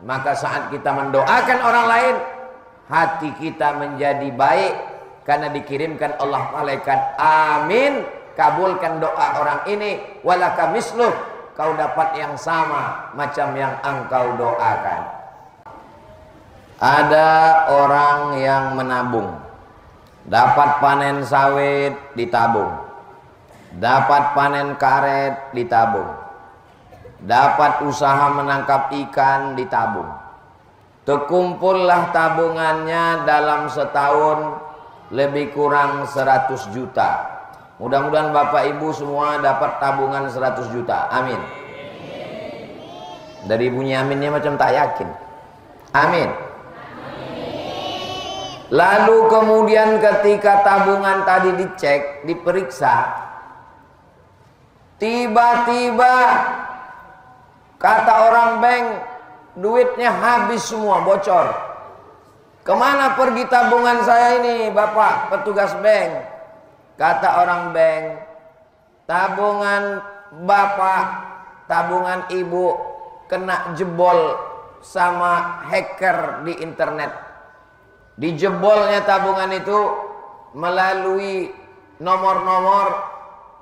Maka saat kita mendoakan orang lain, hati kita menjadi baik karena dikirimkan Allah malaikat. Amin, kabulkan doa orang ini. Walaka misluh, kau dapat yang sama macam yang engkau doakan. Ada orang yang menabung, dapat panen sawit ditabung, dapat panen karet ditabung, dapat usaha menangkap ikan ditabung. Terkumpullah tabungannya dalam setahun lebih kurang 100 juta. Mudah-mudahan Bapak Ibu semua dapat tabungan 100 juta. Amin. Dari bunyi aminnya macam tak yakin. Amin. Lalu kemudian ketika tabungan tadi dicek, diperiksa, tiba-tiba kata orang bank, duitnya habis semua, bocor. Kemana pergi tabungan saya ini, Bapak petugas bank? Kata orang bank, tabungan Bapak, tabungan Ibu kena jebol sama hacker di internet. Dijebolnya tabungan itu melalui nomor-nomor,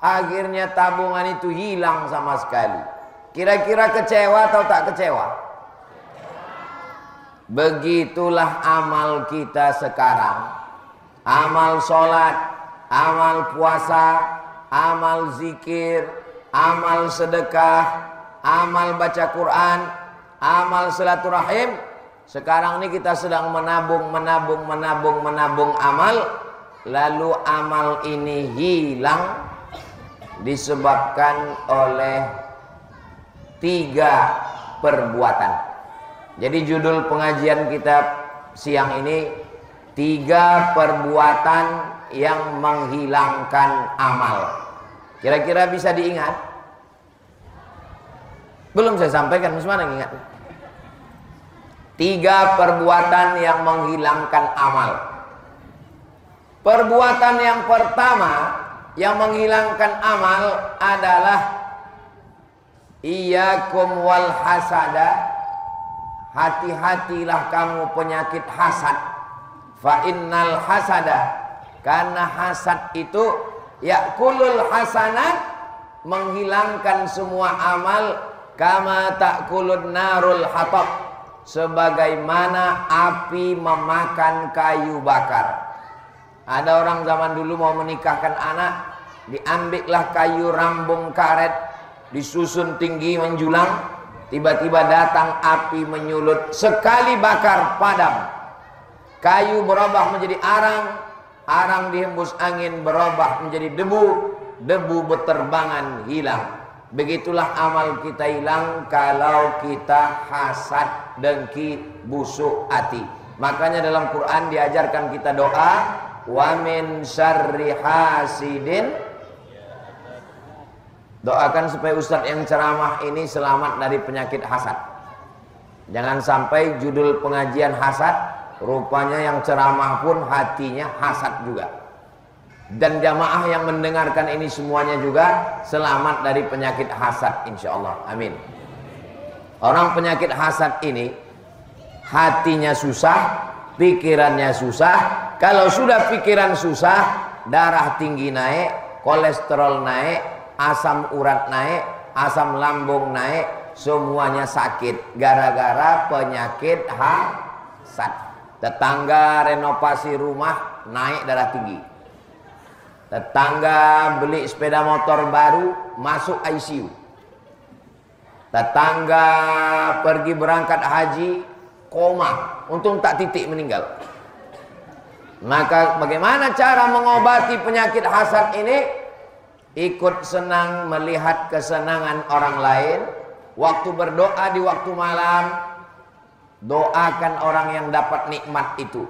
akhirnya tabungan itu hilang sama sekali. Kira-kira kecewa atau tak kecewa? Begitulah amal kita sekarang. Amal sholat, amal puasa, amal zikir, amal sedekah, amal baca Quran, amal silaturahim. Sekarang ini kita sedang menabung amal. Lalu amal ini hilang disebabkan oleh 3 perbuatan. Jadi judul pengajian kita siang ini 3 perbuatan yang menghilangkan amal. Kira-kira bisa diingat? Belum saya sampaikan, mana yang ingat? 3 perbuatan yang menghilangkan amal. Perbuatan yang pertama yang menghilangkan amal adalah iyyakum wal hasada. Hati-hatilah kamu penyakit hasad. Fa innal hasada, karena hasad itu yakulul hasanat, menghilangkan semua amal, kama takulun narul hatab, sebagaimana api memakan kayu bakar. Ada orang zaman dulu mau menikahkan anak, diambillah kayu rambung karet, disusun tinggi menjulang, tiba-tiba datang api menyulut, sekali bakar padam. Kayu berubah menjadi arang, arang dihembus angin berubah menjadi debu, debu berterbangan hilang. Begitulah amal kita hilang kalau kita hasad, dengki, busuk hati. Makanya dalam Quran diajarkan kita doa, wa min syarri hasidin. Doakan supaya Ustadz yang ceramah ini selamat dari penyakit hasad. Jangan sampai judul pengajian hasad, rupanya yang ceramah pun hatinya hasad juga. Dan jamaah yang mendengarkan ini semuanya juga selamat dari penyakit hasad, insya Allah. Amin. Orang penyakit hasad ini hatinya susah, pikirannya susah. Kalau sudah pikiran susah, darah tinggi naik, kolesterol naik, asam urat naik, asam lambung naik, semuanya sakit gara-gara penyakit hasad. Tetangga renovasi rumah naik darah tinggi. Tetangga beli sepeda motor baru masuk ICU. Tetangga pergi berangkat haji koma, untung tak titik meninggal. Maka bagaimana cara mengobati penyakit hasad ini? Ikut senang melihat kesenangan orang lain. Waktu berdoa di waktu malam, doakan orang yang dapat nikmat itu.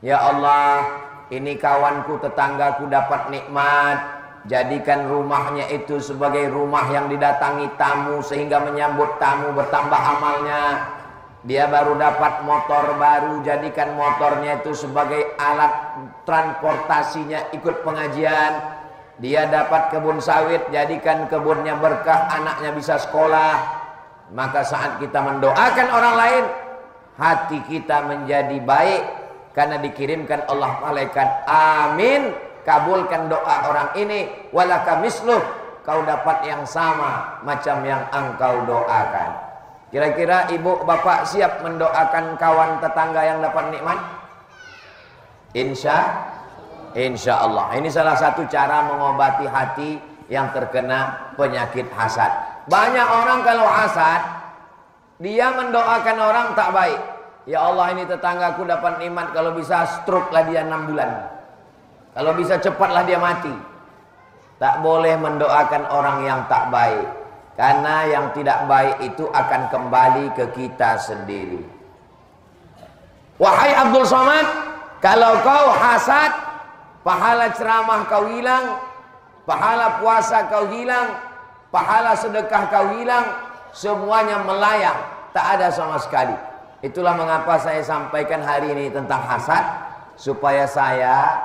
Ya Allah, ini kawanku, tetanggaku dapat nikmat, jadikan rumahnya itu sebagai rumah yang didatangi tamu, sehingga menyambut tamu bertambah amalnya. Dia baru dapat motor baru, jadikan motornya itu sebagai alat transportasinya ikut pengajian. Dia dapat kebun sawit, jadikan kebunnya berkah, anaknya bisa sekolah. Maka saat kita mendoakan orang lain, hati kita menjadi baik karena dikirimkan Allah malaikat. Amin, kabulkan doa orang ini. Walaka misluh, kau dapat yang sama macam yang engkau doakan. Kira-kira ibu bapak siap mendoakan kawan tetangga yang dapat nikmat? Insya Allah. Ini salah satu cara mengobati hati yang terkena penyakit hasad. Banyak orang kalau hasad, dia mendoakan orang tak baik. Ya Allah, ini tetanggaku dapat nikmat, kalau bisa stroke lah dia 6 bulan. Kalau bisa cepatlah dia mati. Tak boleh mendoakan orang yang tak baik. Karena yang tidak baik itu akan kembali ke kita sendiri. Wahai Abdul Somad, kalau kau hasad, pahala ceramah kau hilang, pahala puasa kau hilang, pahala sedekah kau hilang, semuanya melayang, tak ada sama sekali. Itulah mengapa saya sampaikan hari ini tentang hasad, supaya saya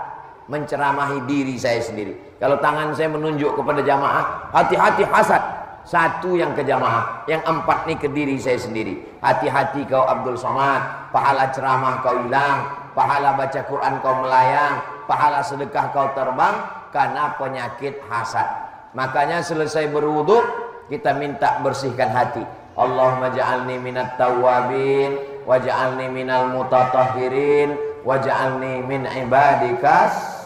menceramahi diri saya sendiri. Kalau tangan saya menunjuk kepada jamaah, hati-hati hasad. Satu yang ke jamaah, yang 4 nih ke diri saya sendiri. Hati-hati kau Abdul Somad, pahala ceramah kau hilang, pahala baca Quran kau melayang, pahala sedekah kau terbang karena penyakit hasad. Makanya selesai berwudu, kita minta bersihkan hati. Allahumma ja'alni minat tawwabin waj'alni minal mutatahhirin waj'alni min ibadikas.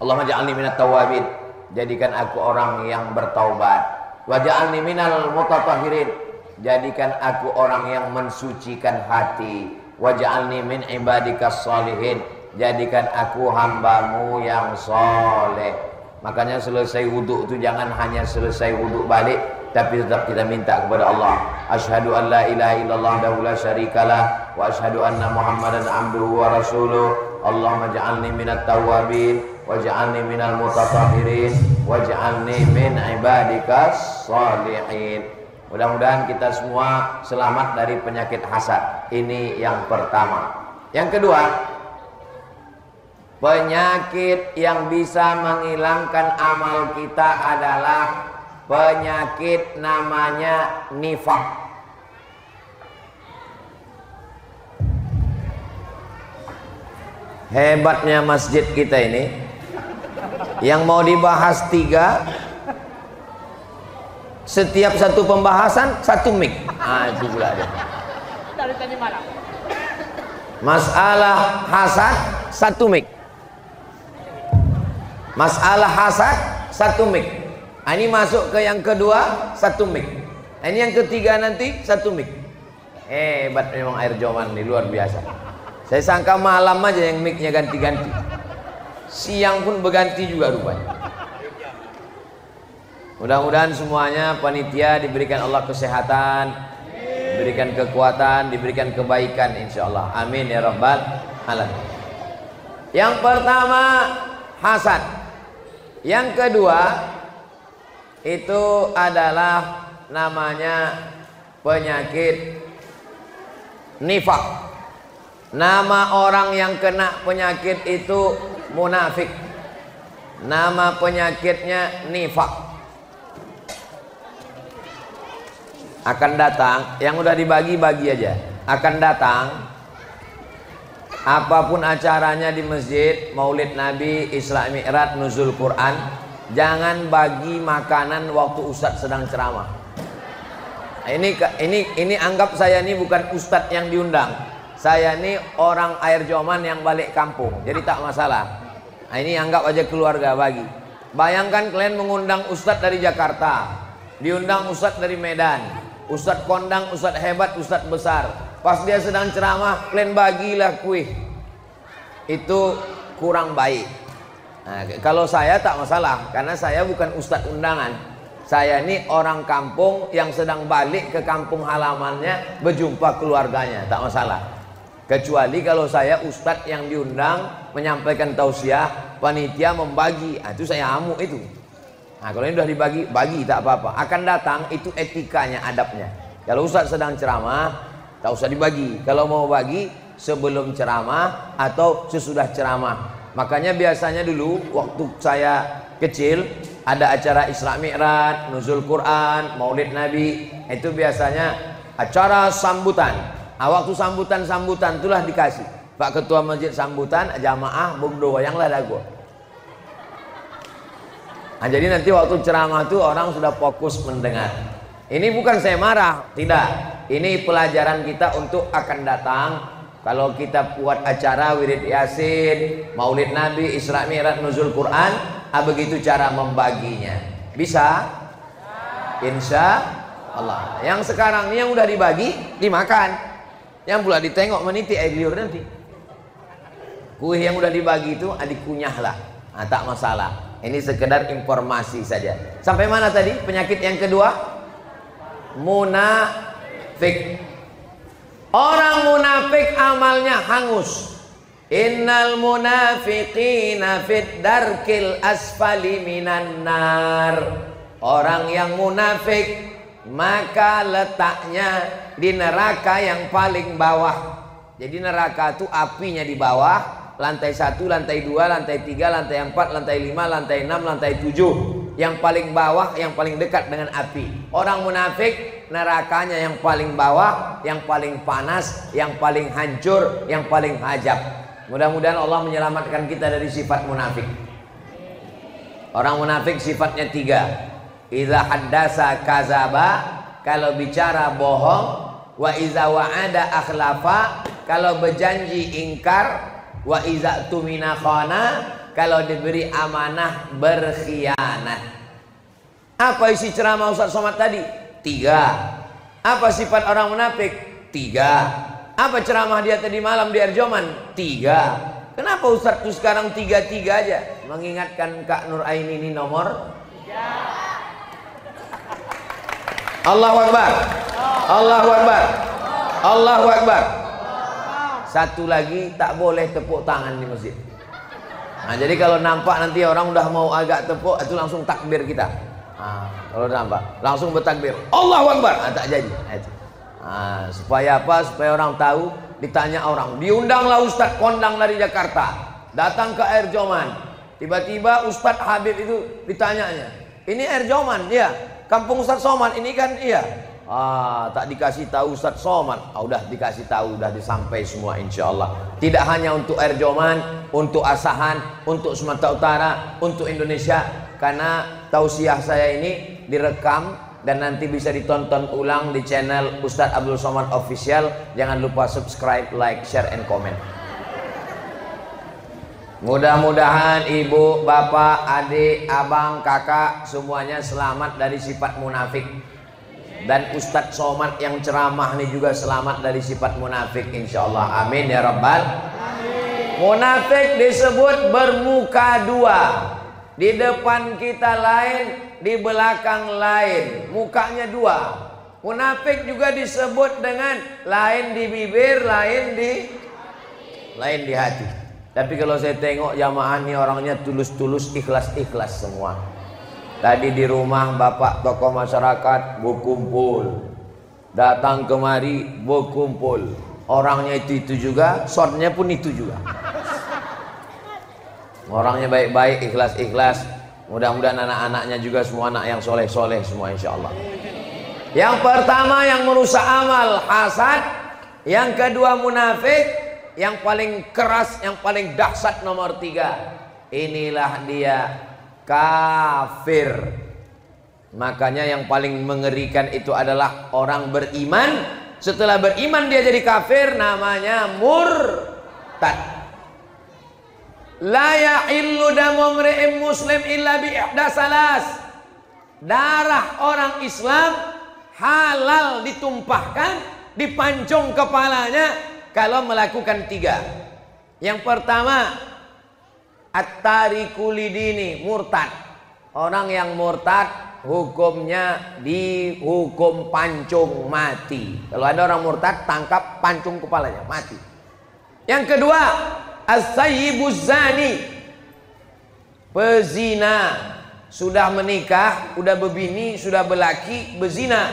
Allahumma ja'alni minat tawwabin, jadikan aku orang yang bertaubat. Waj'alni minal mutatahhirin, jadikan aku orang yang mensucikan hati. Waj'alni min ibadikas sholihin, jadikan aku hambamu yang soleh. Makanya selesai wudhu itu jangan hanya selesai wudhu balik, tapi tetap kita minta kepada Allah. Asyhadu an la ilaha illallah wahdahu la syarikalah wa asyhadu anna Muhammadan abduhu wa rasuluh. Allahumma ja'alni minat tawwabin waj'alni minal mutatahhirin waj'alni min ibadikas sholihin. Mudah-mudahan kita semua selamat dari penyakit hasad. Ini yang pertama. Yang kedua, penyakit yang bisa menghilangkan amal kita adalah penyakit namanya nifaq. Hebatnya masjid kita ini, yang mau dibahas 3, setiap satu pembahasan 1 mic. Itu pula dia. Masalah hasad 1 mic. Masalah hasad 1 mic. Ini masuk ke yang kedua 1 mic. Ini yang ketiga nanti 1 mic. Hebat memang air joman ini, luar biasa. Saya sangka malam aja yang mic-nya ganti-ganti. Siang pun berganti juga rupanya. Mudah-mudahan semuanya panitia diberikan Allah kesehatan, diberikan kekuatan, diberikan kebaikan insyaallah. Amin ya rabbal alamin. Yang pertama hasad. Yang kedua itu adalah namanya penyakit nifaq. Nama orang yang kena penyakit itu munafik. Nama penyakitnya nifaq. Akan datang, yang udah dibagi-bagi aja. Akan datang, apapun acaranya di masjid, Maulid Nabi, Isra Mi'raj, Nuzul Quran, jangan bagi makanan waktu ustadz sedang ceramah. Ini anggap saya ini bukan ustadz yang diundang. Saya ini orang air joman yang balik kampung, jadi tak masalah. Ini anggap aja keluarga bagi. Bayangkan kalian mengundang ustadz dari Jakarta, diundang ustadz dari Medan, ustadz kondang, ustadz hebat, ustadz besar. Pas dia sedang ceramah, kalian bagilah kue. Itu kurang baik. Nah, kalau saya tak masalah, karena saya bukan ustadz undangan. Saya ini orang kampung yang sedang balik ke kampung halamannya, berjumpa keluarganya, tak masalah. Kecuali kalau saya ustadz yang diundang menyampaikan tausiah, panitia membagi, itu saya amuk itu. Nah, kalau ini sudah dibagi, bagi tak apa-apa. Akan datang itu etikanya, adabnya. Kalau ustadz sedang ceramah, tak usah dibagi. Kalau mau bagi, sebelum ceramah atau sesudah ceramah. Makanya biasanya dulu waktu saya kecil ada acara Isra Mi'raj, Nuzul Quran, Maulid Nabi, itu biasanya acara sambutan. Waktu sambutan itulah dikasih. Pak Ketua Masjid sambutan, jamaah bung wayang lah dago. Nah, jadi nanti waktu ceramah itu orang sudah fokus mendengar. Ini bukan saya marah, tidak. Ini pelajaran kita untuk akan datang. Kalau kita buat acara wirid yasin, maulid nabi, isra mi'raj, nuzul Quran, begitu cara membaginya. Bisa? Insya Allah. Yang sekarang ini yang udah dibagi, dimakan. Yang pula ditengok meniti air liur nanti. Kue yang udah dibagi itu dikunyah lah. Nah, tak masalah. Ini sekedar informasi saja. Sampai mana tadi? Penyakit yang kedua? Munafik. Orang munafik amalnya hangus. Innal munafiqina fid darkil asfali minan nar. Orang yang munafik maka letaknya di neraka yang paling bawah. Jadi neraka itu apinya di bawah. Lantai 1, lantai 2, lantai 3, lantai 4, lantai 5, lantai 6, lantai 7. Yang paling bawah, yang paling dekat dengan api. Orang munafik nerakanya yang paling bawah, yang paling panas, yang paling hancur, yang paling hajab. Mudah-mudahan Allah menyelamatkan kita dari sifat munafik. Orang munafik sifatnya 3. Idza haddasa kazaba, kalau bicara bohong. Wa idza wa'ada akhlafa, kalau berjanji ingkar. Wa iza tumina khana, kalau diberi amanah berkhianat. Apa isi ceramah Ustaz Somad tadi? 3. Apa sifat orang munafik? 3. Apa ceramah dia tadi malam di Erjoman? 3. Kenapa Ustaz tuh sekarang 3-3 aja? Mengingatkan Kak Nur Aini ini nomor 3. Allahu Akbar. Allahu Akbar. Allahu Akbar. Satu lagi, tak boleh tepuk tangan di masjid. Nah, jadi kalau nampak nanti orang udah mau agak tepuk, itu langsung takbir kita. Nah, kalau nampak langsung bertakbir Allahu Akbar. Nah, tak jadi. Nah, supaya apa? Supaya orang tahu. Ditanya orang, diundanglah Ustadz kondang dari Jakarta, datang ke Air Joman. Tiba-tiba Ustadz Habib itu ditanyanya, ini Air Joman? Iya. Kampung Ustadz Somad ini kan? Iya. Tak dikasih tahu Ustadz Somad. Udah dikasih tahu, udah disampai semua insya Allah. Tidak hanya untuk Air Joman, untuk Asahan, untuk Sumatera Utara, untuk Indonesia. Karena tausiah saya ini direkam dan nanti bisa ditonton ulang di channel Ustadz Abdul Somad Official. Jangan lupa subscribe, like, share, and comment. Mudah-mudahan ibu, bapak, adik, abang, kakak semuanya selamat dari sifat munafik. Dan Ustadz Somad yang ceramah ini juga selamat dari sifat munafik insyaallah. Amin ya rabbal alamin. Munafik disebut bermuka 2. Di depan kita lain, di belakang lain. Mukanya 2. Munafik juga disebut dengan lain di bibir, lain di hati. Tapi kalau saya tengok jamaah ini orangnya tulus-tulus, ikhlas-ikhlas semua. Tadi di rumah bapak tokoh masyarakat berkumpul, datang kemari berkumpul, orangnya itu juga, shotnya pun itu juga. Orangnya baik-baik, ikhlas-ikhlas. Mudah-mudahan anak-anaknya juga semua anak yang soleh-soleh semua insya Allah. Yang pertama yang merusak amal hasad, yang kedua munafik, yang paling keras, yang paling dahsyat nomor 3. Inilah dia kafir. Makanya yang paling mengerikan itu adalah orang beriman, setelah beriman dia jadi kafir, namanya murtad. La yahillu damu mri'in muslim illa bi ihda salas. Darah orang Islam halal ditumpahkan, dipancung kepalanya kalau melakukan 3. Yang pertama, at-tariku lidini, murtad. Orang yang murtad hukumnya dihukum pancung mati. Kalau ada orang murtad, tangkap, pancung kepalanya, mati. Yang kedua, as-sayyibuz zani, pezina. Sudah menikah, sudah berbini, sudah berlaki, berzina.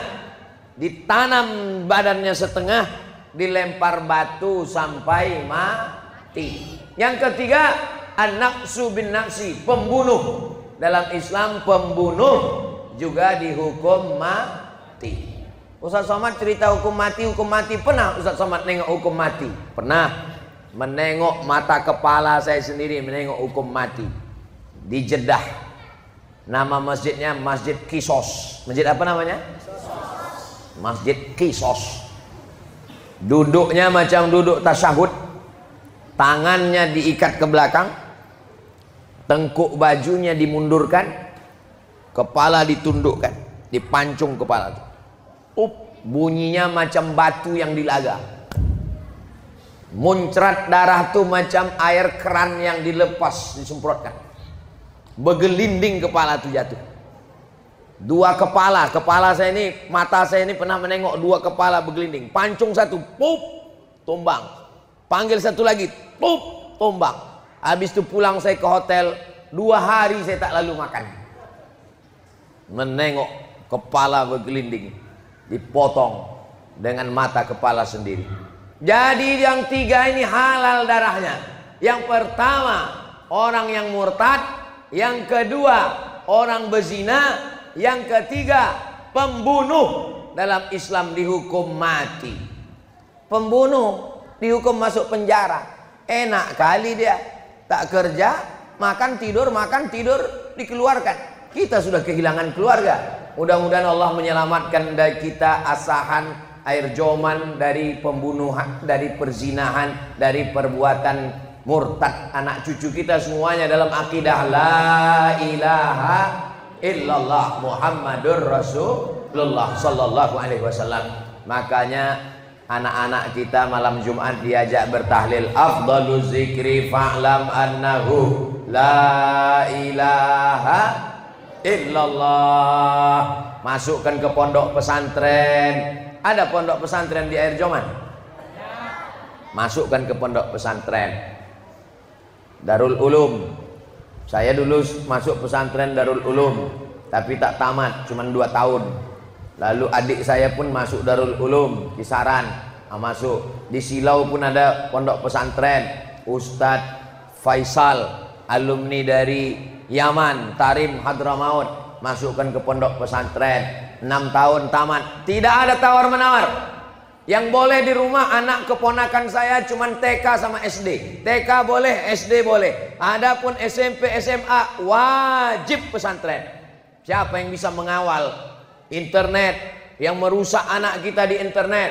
Ditanam badannya setengah, dilempar batu sampai mati. Yang ketiga, an-naqsu bin naqsi, pembunuh. Dalam Islam pembunuh juga dihukum mati. Ustaz Somad cerita hukum mati. Pernah Ustaz Somad nengok hukum mati? Pernah. Menengok mata kepala saya sendiri menengok hukum mati di Jeddah. Nama masjidnya Masjid Qisas. Masjid apa namanya? Masjid Qisas. Duduknya macam duduk tasyahud. Tangannya diikat ke belakang, tengkuk bajunya dimundurkan, kepala ditundukkan, dipancung kepala itu. Bunyinya macam batu yang dilaga. Muncrat darah tuh macam air keran yang dilepas, disemprotkan. Begelinding kepala tuh jatuh. Dua kepala saya ini, mata saya ini pernah menengok dua kepala begelinding. Pancung satu, pup, tumbang. Panggil satu lagi, pup, tumbang. Habis itu pulang saya ke hotel, 2 hari saya tak lalu makan. Menengok kepala begelinding, dipotong dengan mata kepala sendiri. Jadi yang 3 ini halal darahnya. Yang pertama orang yang murtad, yang kedua orang berzina, yang ketiga pembunuh. Dalam Islam dihukum mati. Pembunuh dihukum masuk penjara. Enak kali dia, tak kerja, makan tidur dikeluarkan. Kita sudah kehilangan keluarga. Mudah-mudahan Allah menyelamatkan dari kita asahan air joman, dari pembunuhan, dari perzinahan, dari perbuatan murtad anak cucu kita semuanya dalam akidah la ilaha illallah Muhammadur Rasulullah sallallahu alaihi wasallam. Makanya anak-anak kita malam Jumat diajak bertahlil, afdalu zikri fa'lam annahu la ilaha illallah. Masukkan ke pondok pesantren. Ada pondok pesantren di Air Joman? Masukkan ke pondok pesantren Darul Ulum. Saya dulu masuk pesantren Darul Ulum, tapi tak tamat, cuma 2 tahun. Lalu adik saya pun masuk Darul Ulum, Kisaran, masuk. Di Silau pun ada pondok pesantren Ustadz Faisal, alumni dari Yaman, Tarim Hadramaut, masukkan ke pondok pesantren. 6 tahun tamat, tidak ada tawar-menawar. Yang boleh di rumah anak keponakan saya cuman TK sama SD. TK boleh, SD boleh. Adapun SMP, SMA wajib pesantren. Siapa yang bisa mengawal internet yang merusak anak kita di internet?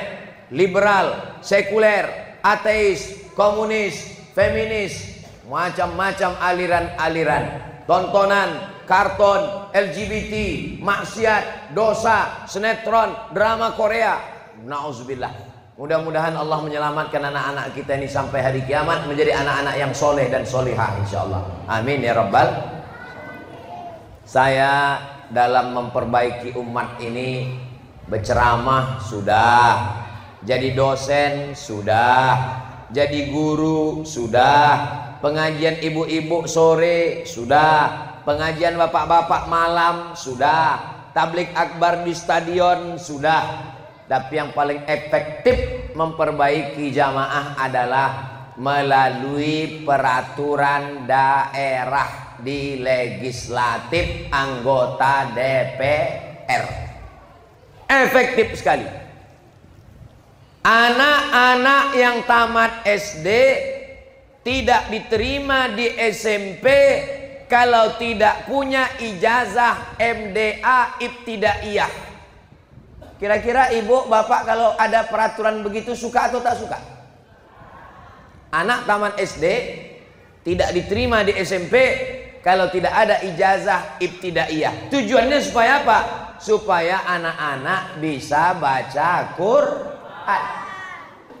Liberal, sekuler, ateis, komunis, feminis, macam-macam aliran-aliran. Tontonan, karton, LGBT, maksiat, dosa, sinetron, drama Korea. Nauzubillah. Mudah-mudahan Allah menyelamatkan anak-anak kita ini sampai hari kiamat menjadi anak-anak yang soleh dan solihah insyaallah. Amin ya rabbal. Saya dalam memperbaiki umat ini berceramah sudah, jadi dosen sudah, jadi guru sudah, pengajian ibu-ibu sore sudah, pengajian bapak-bapak malam sudah, tablik akbar di stadion sudah. Tapi yang paling efektif memperbaiki jamaah adalah melalui peraturan daerah di legislatif anggota DPR. Efektif sekali. Anak-anak yang tamat SD tidak diterima di SMP kalau tidak punya ijazah MDA Ibtidaiyah. Kira-kira ibu bapak kalau ada peraturan begitu suka atau tak suka? Anak taman SD tidak diterima di SMP kalau tidak ada ijazah ibtidaiyah. Tujuannya supaya apa? Supaya anak-anak bisa baca Quran.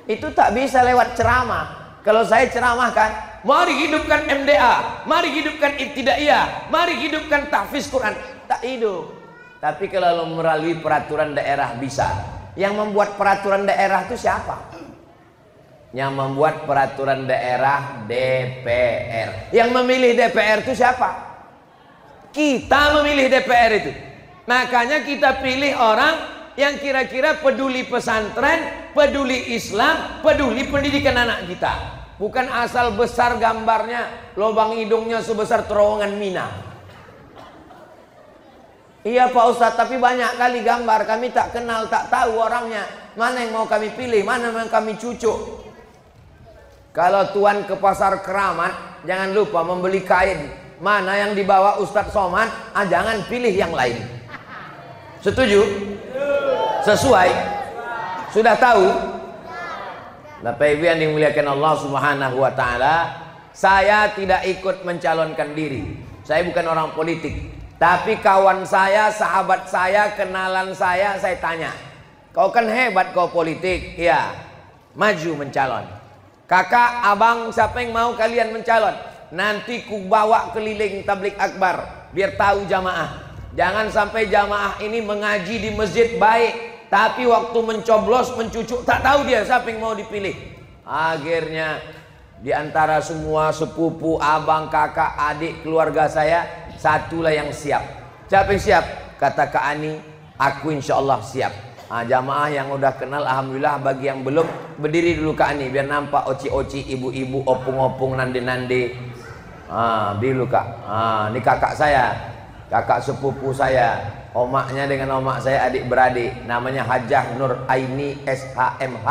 Itu tak bisa lewat ceramah. Kalau saya ceramahkan, mari hidupkan MDA, mari hidupkan ibtidaiyah, mari hidupkan tahfiz Quran, tak hidup. Tapi kalau melalui peraturan daerah bisa. Yang membuat peraturan daerah itu siapa? Yang membuat peraturan daerah DPR. Yang memilih DPR itu siapa? Kita memilih DPR itu. Makanya kita pilih orang yang kira-kira peduli pesantren, peduli Islam, peduli pendidikan anak kita. Bukan asal besar gambarnya, lubang hidungnya sebesar terowongan Mina. Iya Pak Ustadz, tapi banyak kali gambar, kami tak kenal, tak tahu orangnya. Mana yang mau kami pilih, mana yang kami cucuk. Kalau tuan ke pasar Keramat, jangan lupa membeli kain. Mana yang dibawa Ustadz Somad, jangan pilih yang lain. Setuju? Sesuai? Sudah tahu? Bapak Ibu yang dimuliakan Allah Subhanahu wa Ta'ala, saya tidak ikut mencalonkan diri. Saya bukan orang politik. Tapi kawan saya, sahabat saya, kenalan saya tanya, kau kan hebat kau politik, ya, maju mencalon. Kakak, abang, siapa yang mau kalian mencalon? Nanti ku bawa keliling tablik akbar, biar tahu jamaah. Jangan sampai jamaah ini mengaji di masjid baik, tapi waktu mencoblos, mencucuk, tak tahu dia siapa yang mau dipilih. Akhirnya di antara semua sepupu, abang, kakak, adik, keluarga saya, satulah yang siap. Siapa yang siap? Kata Kak Ani, aku insya Allah siap. Jamaah yang udah kenal, alhamdulillah. Bagi yang belum, berdiri dulu Kak Ani, biar nampak oci-oci, ibu-ibu, opung-opung, nande-nande. Dulu Kak. Ini kakak saya, kakak sepupu saya, omaknya dengan omak saya adik beradik. Namanya Hajah Nur Aini SHMH,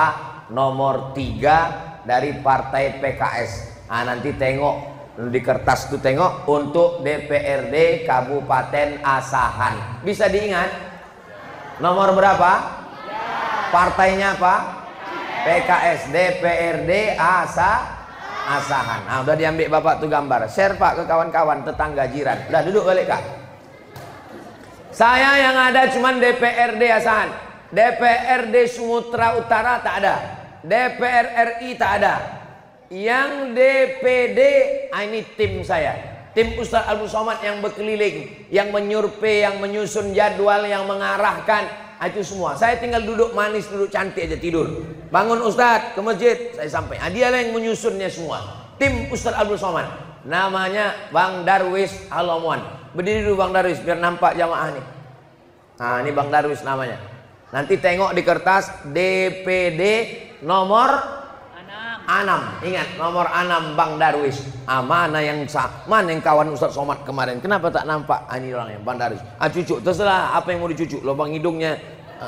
nomor 3 dari partai PKS. Nanti tengok di kertas itu, tengok untuk DPRD Kabupaten Asahan. Bisa diingat? Nomor berapa? Partainya apa? PKS, DPRD Asahan. Udah diambil Bapak tuh gambar. Share Pak ke kawan-kawan, tetangga, jiran. Udah duduk balik Kak. Saya yang ada cuman DPRD Asahan. DPRD Sumatera Utara tak ada. DPR RI tak ada. Yang DPD, ini tim saya, tim Ustadz Abdul Somad yang berkeliling, yang menyurvei, yang menyusun jadwal, yang mengarahkan, itu semua. Saya tinggal duduk manis, duduk cantik aja, tidur. Bangun Ustadz ke masjid, saya sampai. Dialah yang menyusunnya semua. Tim Ustadz Abdul Somad, namanya Bang Darwis Halomuan. Berdiri dulu Bang Darwis, biar nampak jamaah nih. Ini Bang Darwis namanya. Nanti tengok di kertas DPD nomor 6, ingat nomor 6 Bang Darwis. Mana yang mana yang kawan Ustadz Somad kemarin? Kenapa tak nampak? Ini orangnya Bang Darwis. Cucuk, terserah apa yang mau dicucuk. Lubang hidungnya,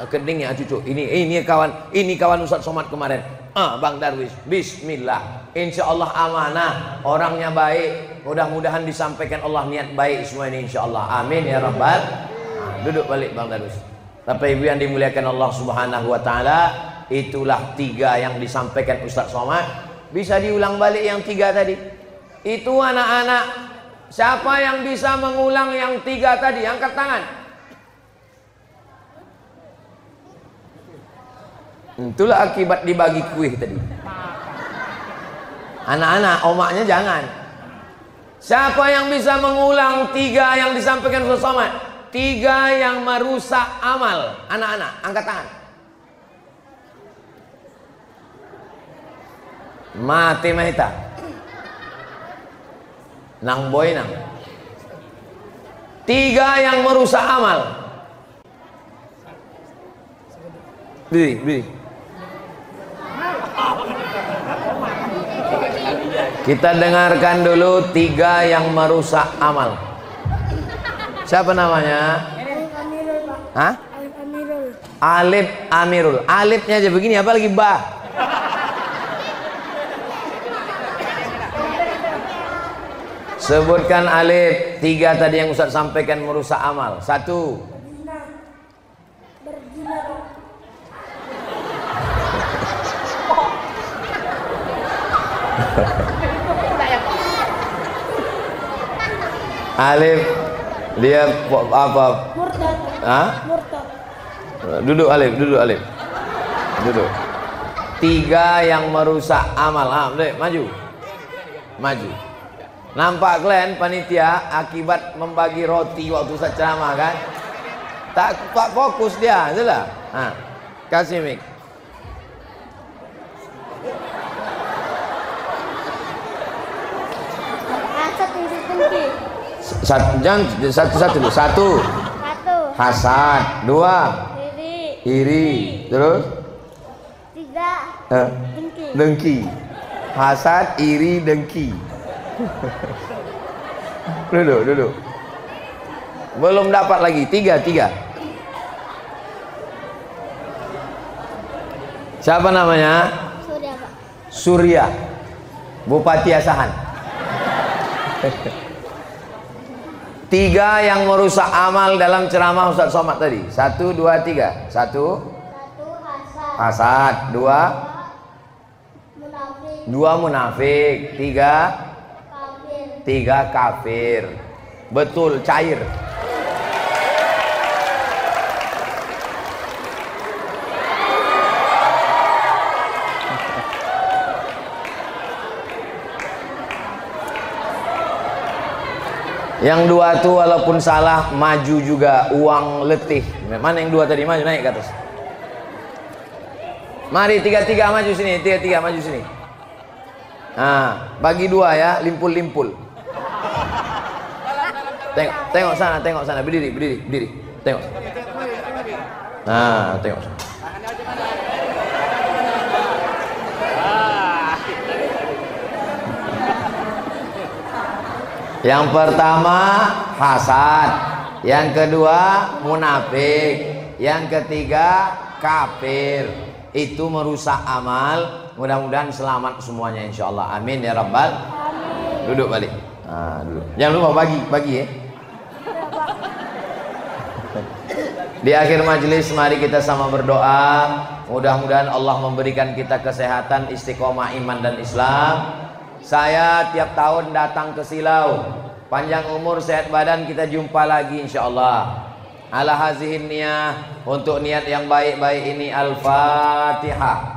keningnya cucuk. Ini kawan Ustadz Somad kemarin. Bang Darwis. Bismillah. Insya Allah amanah. Orangnya baik. Mudah-mudahan disampaikan Allah niat baik semua ini insya Allah. Amin ya Rabbal. Duduk balik Bang Darwis. Bapak Ibu yang dimuliakan Allah Subhanahu wa Ta'ala, itulah 3 yang disampaikan Ustadz Somad. Bisa diulang balik yang 3 tadi. Itu anak-anak, siapa yang bisa mengulang yang 3 tadi? Angkat tangan. Itulah akibat dibagi kuih tadi. Anak-anak, omaknya jangan. Siapa yang bisa mengulang 3 yang disampaikan Ustadz Somad? 3 yang merusak amal. Anak-anak, angkat tangan. Mati mahita nang boy nang 3 yang merusak amal. Bili. Kita dengarkan dulu 3 yang merusak amal. Siapa namanya? Alif Amirul. Alifnya aja begini, apa lagi bah? Sebutkan alif 3 tadi yang Ustaz sampaikan merusak amal. 1. Alif dia apa? Murtad. Murtad. Duduk Alif. Duduk. 3 yang merusak amal. Maju. Nampak kalian panitia akibat membagi roti waktu saya ceramah kan? Tak fokus dia, itulah. Kasih mic. Satu dulu. 1 hasad, 2 iri, terus 3 dengki. Hasad, iri, dengki. Duduk. Belum dapat lagi. Tiga. Siapa namanya? Surya, Pak. Surya, Bupati Asahan. Tiga yang merusak amal dalam ceramah Ustaz Somad tadi. 1, 2, 3. 1, hasad. 2, munafik. 3, kafir. Betul, cair. Yang dua tuh walaupun salah maju juga, uang letih. Mana yang dua tadi? Maju, naik ke atas. Mari tiga maju sini, tiga maju sini. Nah, bagi dua ya, limpul. Tengok sana, berdiri. Tengok. Nah, tengok sana. Yang pertama hasad, yang kedua munafik, yang ketiga kafir. Itu merusak amal. Mudah-mudahan selamat semuanya insyaallah. Amin ya rabbal. Amin. Duduk balik. Nah, duduk. Jangan lupa bagi ya. Di akhir majelis mari kita sama berdoa. Mudah-mudahan Allah memberikan kita kesehatan, istiqomah iman dan Islam. Saya tiap tahun datang ke Silau. Panjang umur, sehat badan, kita jumpa lagi insyaallah. Ala hazihin niyah, untuk niat yang baik-baik ini. Al-Fatihah.